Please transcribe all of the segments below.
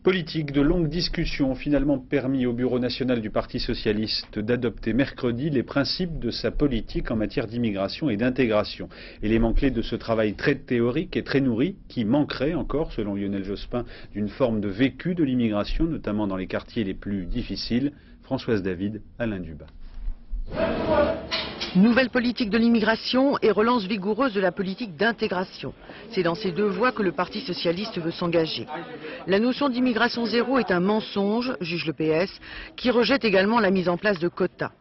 Politique, de longues discussions ont finalement permis au Bureau national du Parti socialiste d'adopter mercredi les principes de sa politique en matière d'immigration et d'intégration. Élément clé de ce travail très théorique et très nourri qui manquerait encore, selon Lionel Jospin, d'une forme de vécu de l'immigration, notamment dans les quartiers les plus difficiles. Françoise David, Alain Dubas. Nouvelle politique de l'immigration et relance vigoureuse de la politique d'intégration. C'est dans ces deux voies que le Parti socialiste veut s'engager. La notion d'immigration zéro est un mensonge, juge le PS, qui rejette également la mise en place de quotas.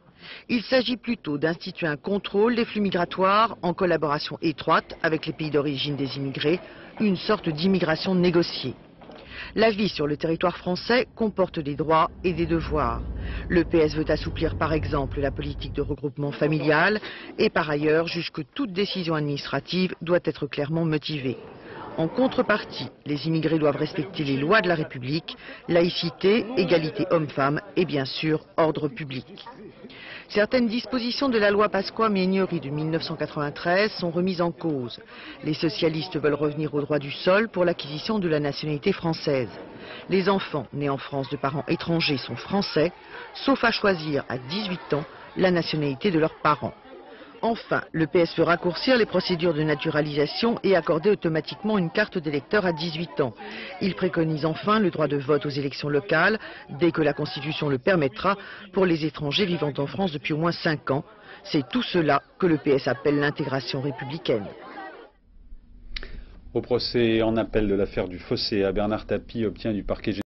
Il s'agit plutôt d'instituer un contrôle des flux migratoires en collaboration étroite avec les pays d'origine des immigrés, une sorte d'immigration négociée. La vie sur le territoire français comporte des droits et des devoirs. Le PS veut assouplir par exemple la politique de regroupement familial et par ailleurs juge que toute décision administrative doit être clairement motivée. En contrepartie, les immigrés doivent respecter les lois de la République, laïcité, égalité homme-femme et bien sûr ordre public. Certaines dispositions de la loi Pasqua-Miegnery de 1993 sont remises en cause. Les socialistes veulent revenir au droit du sol pour l'acquisition de la nationalité française. Les enfants nés en France de parents étrangers sont français, sauf à choisir à 18 ans la nationalité de leurs parents. Enfin, le PS veut raccourcir les procédures de naturalisation et accorder automatiquement une carte d'électeur à 18 ans. Il préconise enfin le droit de vote aux élections locales, dès que la Constitution le permettra, pour les étrangers vivant en France depuis au moins 5 ans. C'est tout cela que le PS appelle l'intégration républicaine. Au procès en appel de l'affaire du Fossé, Bernard Tapie obtient du parquet général